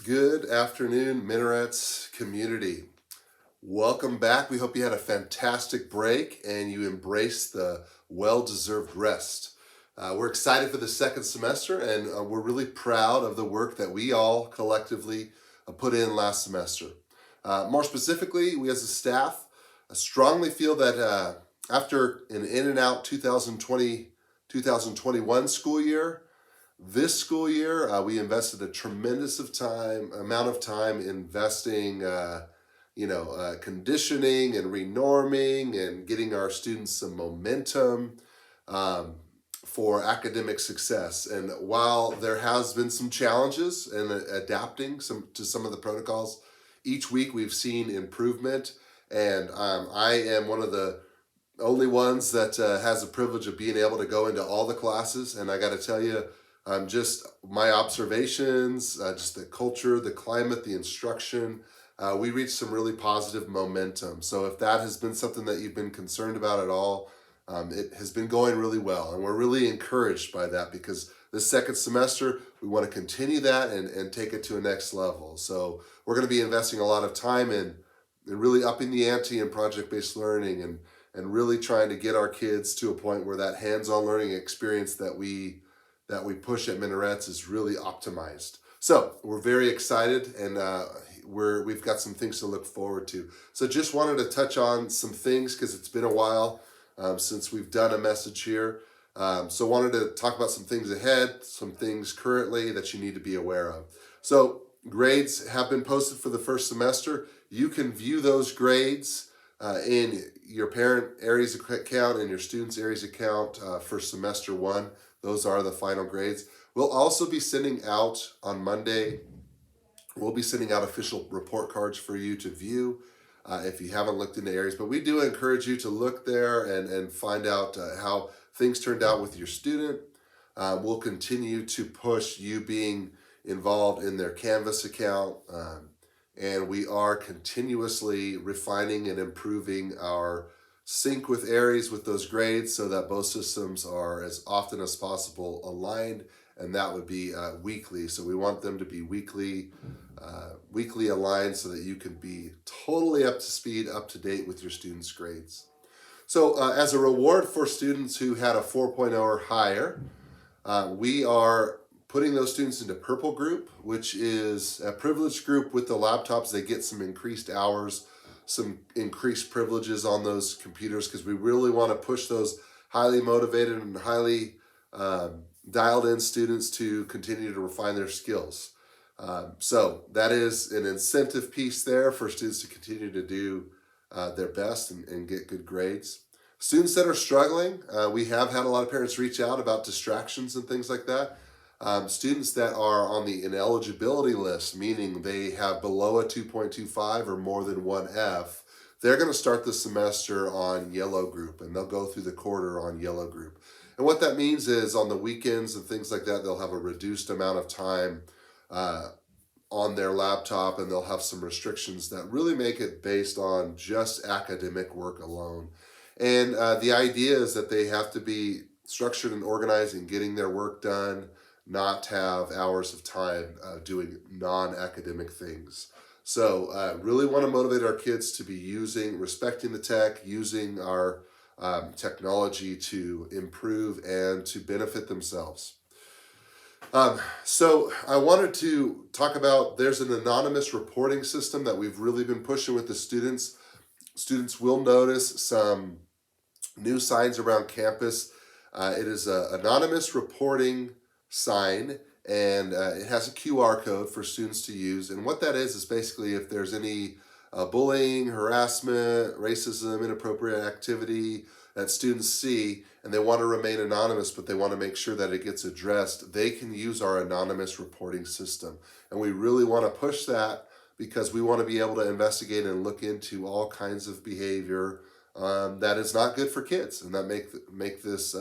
Good afternoon, Minarets community. Welcome back. We hope you had a fantastic break and you embraced the well-deserved rest. We're excited for the second semester and we're really proud of the work that we all collectively put in last semester. More specifically, we as a staff strongly feel that after an in and out 2020-2021 school year, this school year, we invested a tremendous amount of time investing, conditioning and renorming and getting our students some momentum um, for academic success. And while there has been some challenges in adapting to some of the protocols, each week we've seen improvement. And I am one of the only ones that has the privilege of being able to go into all the classes. And I got to tell you, just my observations, just the culture, the climate, the instruction, we reached some really positive momentum. So if that has been something that you've been concerned about at all, it has been going really well. And we're really encouraged by that because this second semester, we want to continue that and take it to a next level. So we're going to be investing a lot of time in really upping the ante in project-based learning and really trying to get our kids to a point where that hands-on learning experience that we push at Minarets is really optimized. So we're very excited and we've got some things to look forward to. So just wanted to touch on some things because it's been a while since we've done a message here. So wanted to talk about some things ahead, some things currently that you need to be aware of. So grades have been posted for the first semester. You can view those grades in your parent areas account and your students areas account for semester one. Those are the final grades. We'll also be sending out on Monday, we'll be sending out official report cards for you to view if you haven't looked into areas. But we do encourage you to look there and find out how things turned out with your student. We'll continue to push you being involved in their Canvas account. And we are continuously refining and improving our sync with Aries with those grades so that both systems are as often as possible aligned, and that would be weekly. So we want them to be weekly aligned so that you can be totally up to speed, up to date with your students' grades. So as a reward for students who had a 4.0 or higher, we are putting those students into Purple Group, which is a privileged group with the laptops. They get some increased hours, some increased privileges on those computers because we really want to push those highly motivated and highly dialed in students to continue to refine their skills. So that is an incentive piece there for students to continue to do their best and get good grades. Students that are struggling, we have had a lot of parents reach out about distractions and things like that. Students that are on the ineligibility list, meaning they have below a 2.25 or more than 1F, they're going to start the semester on yellow group and they'll go through the quarter on yellow group. And what that means is on the weekends and things like that, they'll have a reduced amount of time on their laptop and they'll have some restrictions that really make it based on just academic work alone. And the idea is that they have to be structured and organized in getting their work done, not have hours of time doing non-academic things. So really want to motivate our kids to be respecting the tech, using our technology to improve and to benefit themselves. So I wanted to talk about, there's an anonymous reporting system that we've really been pushing with the students. Students will notice some new signs around campus. It is an anonymous reporting sign and it has a QR code for students to use. And what that is basically if there's any bullying, harassment, racism, inappropriate activity that students see and they want to remain anonymous, but they want to make sure that it gets addressed, they can use our anonymous reporting system. And we really want to push that because we want to be able to investigate and look into all kinds of behavior that is not good for kids and that make this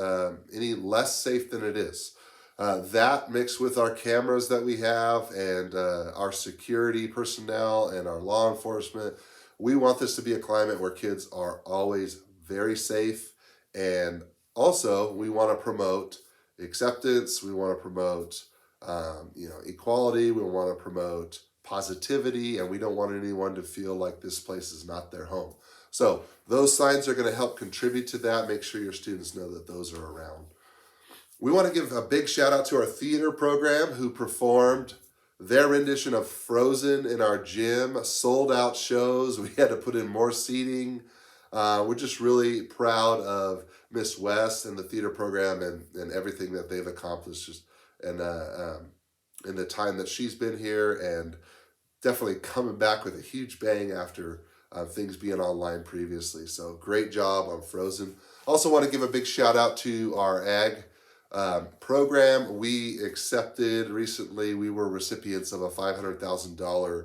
any less safe than it is. That mixed with our cameras that we have and our security personnel and our law enforcement, we want this to be a climate where kids are always very safe. And also we want to promote acceptance. We want to promote equality. We want to promote positivity, and we don't want anyone to feel like this place is not their home. So those signs are going to help contribute to that. Make sure your students know that those are around. We want to give a big shout out to our theater program who performed their rendition of Frozen in our gym, sold out shows. We had to put in more seating. We're just really proud of Miss West and the theater program and everything that they've accomplished and in the time that she's been here, and definitely coming back with a huge bang after things being online previously. So great job on Frozen. Also want to give a big shout out to our ag program. We accepted recently, we were recipients of a $500,000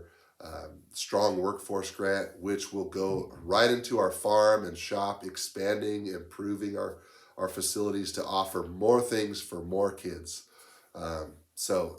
strong workforce grant, which will go right into our farm and shop, expanding, improving our facilities to offer more things for more kids. So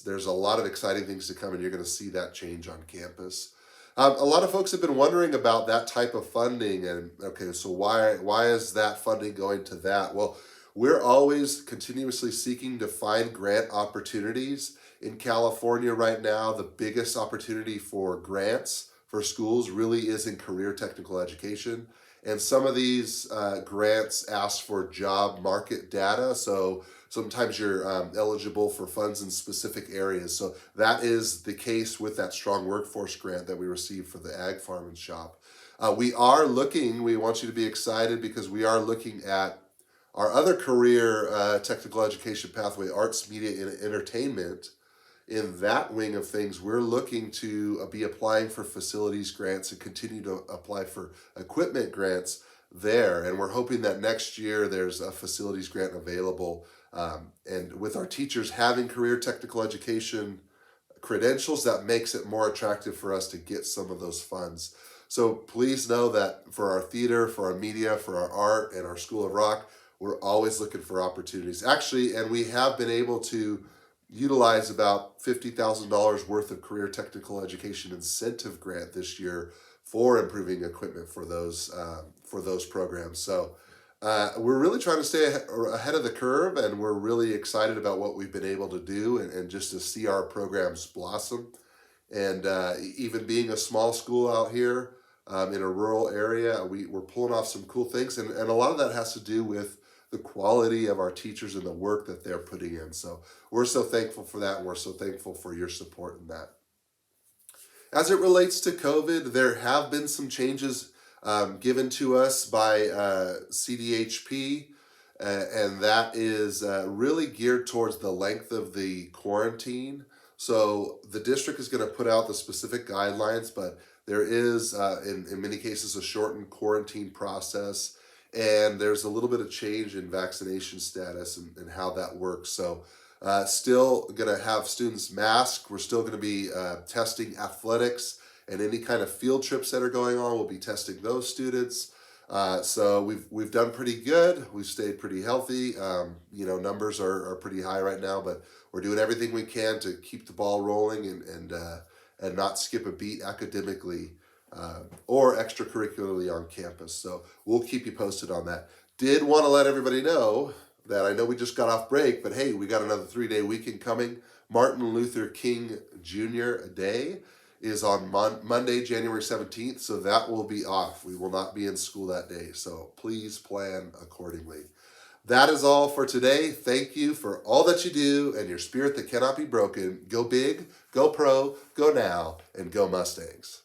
there's a lot of exciting things to come, and you're going to see that change on campus. A lot of folks have been wondering about that type of funding, and okay, so why is that funding going to that? Well, we're always continuously seeking to find grant opportunities. In California right now, the biggest opportunity for grants for schools really is in career technical education. And some of these grants ask for job market data. So sometimes you're eligible for funds in specific areas. So that is the case with that strong workforce grant that we received for the Ag Farm and Shop. We want you to be excited because we are looking at our other career technical education pathway, arts, media, and entertainment. In that wing of things, we're looking to be applying for facilities grants and continue to apply for equipment grants there. And we're hoping that next year there's a facilities grant available. And with our teachers having career technical education credentials, that makes it more attractive for us to get some of those funds. So please know that for our theater, for our media, for our art, and our School of Rock, we're always looking for opportunities. Actually, and we have been able to utilize about $50,000 worth of career technical education incentive grant this year for improving equipment for those programs. So we're really trying to stay ahead of the curve, and we're really excited about what we've been able to do and just to see our programs blossom. And even being a small school out here in a rural area, we're pulling off some cool things, and a lot of that has to do with the quality of our teachers and the work that they're putting in. So we're so thankful for that, and we're so thankful for your support in that. As it relates to COVID, there have been some changes given to us by CDHP, and that is really geared towards the length of the quarantine. So the district is going to put out the specific guidelines, but there is, in many cases, a shortened quarantine process. And there's a little bit of change in vaccination status and how that works. So still going to have students masked. We're still going to be testing athletics and any kind of field trips that are going on. We'll be testing those students. So we've done pretty good. We've stayed pretty healthy. Numbers are pretty high right now, but we're doing everything we can to keep the ball rolling and not skip a beat academically or extracurricularly on campus. So we'll keep you posted on that. Did want to let everybody know that I know we just got off break, but hey, we got another 3-day weekend coming. Martin Luther King Jr. Day is on Monday, January 17th, so that will be off. We will not be in school that day, so please plan accordingly. That is all for today. Thank you for all that you do and your spirit that cannot be broken. Go big, go pro, go now, and go Mustangs.